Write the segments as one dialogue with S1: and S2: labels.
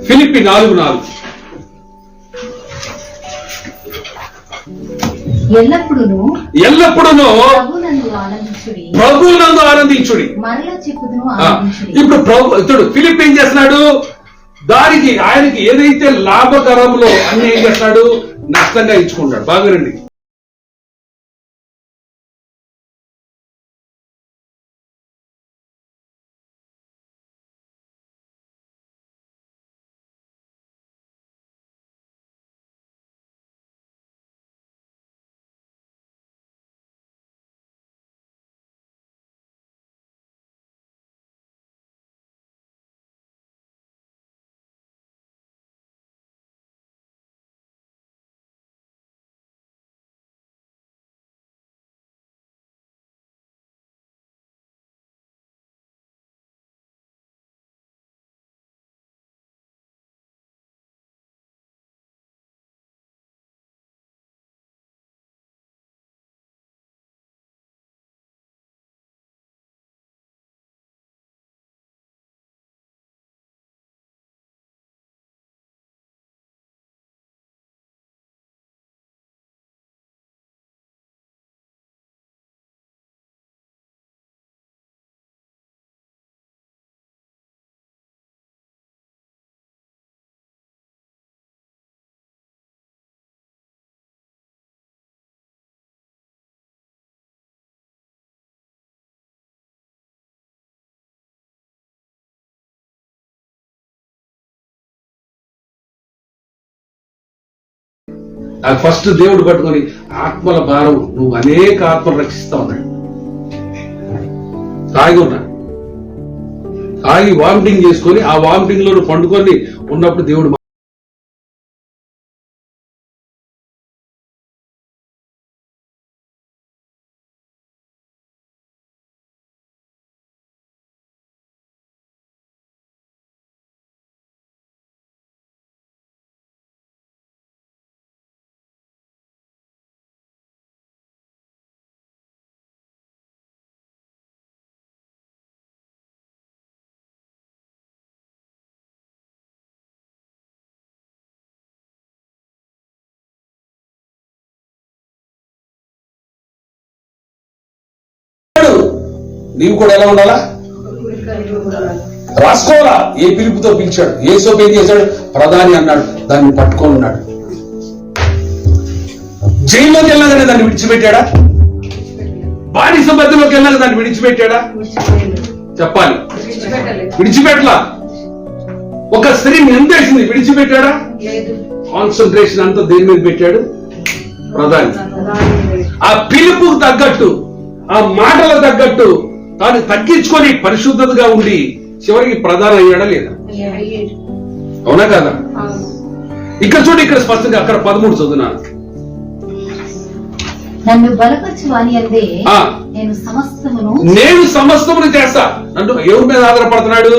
S1: ఫిలిప్పి 4:4. ఎల్లప్పుడూ ప్రభువునందు ఆనందించుడి. ఇప్పుడు ప్రభు ఫిలిప్ ఏం చేస్తున్నాడు? దానికి ఆయనకి ఏదైతే లాభకరంలో అన్ని ఏం చేస్తున్నాడు? నష్టంగా ఇచ్చుకుంటాడు. బాగా రండి. నాకు ఫస్ట్ దేవుడు పట్టుకొని ఆత్మల భారం, నువ్వు అనేక ఆత్మలు రక్షిస్తా ఉన్నాడు. తాగి ఉన్నాడు, తాగి వామిటింగ్ చేసుకొని ఆ వామిటింగ్ లో పండుకొని ఉన్నప్పుడు దేవుడు నీవు కూడా ఎలా ఉండాలా రాసుకోవాలా. ఏ పిలుపుతో పిలిచాడు? యేసోపు ఏం చేశాడు? ప్రధాని అన్నాడు, దాన్ని పట్టుకొని ఉన్నాడు. జైల్లోకి వెళ్ళగానే దాన్ని విడిచిపెట్టాడా? బానిస మధ్యలోకి వెళ్ళాక దాన్ని విడిచిపెట్టాడా? చెప్పాలి. విడిచిపెట్టలా. ఒక స్త్రీని ఎంతేసింది, విడిచిపెట్టాడా? కాన్సన్ట్రేషన్ అంతా దేని మీద పెట్టాడు? ప్రధాని. ఆ పిలుపుకు తగ్గట్టు, ఆ మాటల తగ్గట్టు తాను తగ్గించుకొని పరిశుద్ధతగా ఉండి చివరికి ప్రధాన అయ్యాడా లేదా? అవునా కదా? ఇక్కడ చూడు, ఇక్కడ స్పష్టంగా అక్కడ 13 చదువున్నాను. నేను సమస్తమును చేస్తా. నన్ను ఎవరి మీద ఆధారపడుతున్నాడు?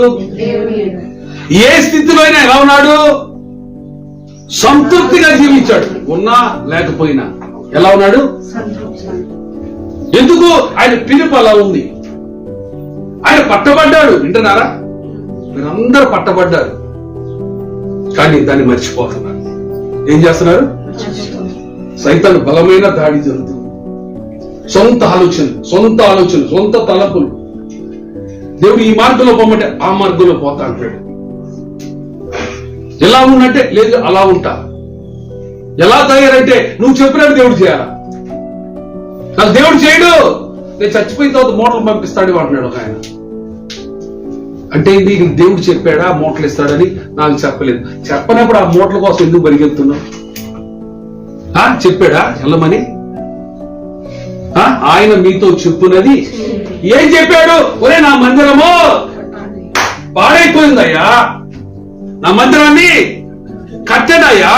S1: ఏ స్థితిలో అయినా ఎలా ఉన్నాడు? సంతృప్తిగా జీవించాడు. ఉన్నా లేకపోయినా ఎలా ఉన్నాడు? ఎందుకు? ఆయన పిలుపు అలా ఉంది. ఆయన పట్టబడ్డాడు. వింటున్నారా? మీరందరూ పట్టబడ్డారు, కానీ దాన్ని మర్చిపోతున్నారు. ఏం చేస్తున్నారు? సైతాను బలమైన దాడి జరుగుతుంది. సొంత ఆలోచన, సొంత తలపులు. దేవుడు ఈ మార్గంలో పోమంటే ఆ మార్గంలో పోతా అంటాడు. ఎలా ఉన్నట్టే లేదు, అలా ఉంటా. ఎలా తయారైతే నువ్వు చెప్పినట్టు దేవుడు చేయాలా? నాకు దేవుడు చేయడు, నేను చచ్చిపోయిన తర్వాత మూటలు పంపిస్తాడు అంటున్నాడు ఒక ఆయన. అంటే నీకు దేవుడు చెప్పాడా మూటలు ఇస్తాడని? నాకు చెప్పలేదు. చెప్పనప్పుడు ఆ మూటల కోసం ఎందుకు పరిగెత్తున్నావు? చెప్పాడా వెళ్ళమని? ఆయన మీతో చెప్పునది ఏం చెప్పాడు? ఒరే నా మందిరము పాడైపోయిందయ్యా, నా మందిరాన్ని కట్టడయ్యా,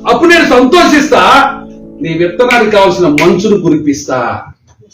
S1: అప్పుడు నేను సంతోషిస్తా, నీ విత్తనానికి కావాల్సిన మంచును కురిపిస్తా.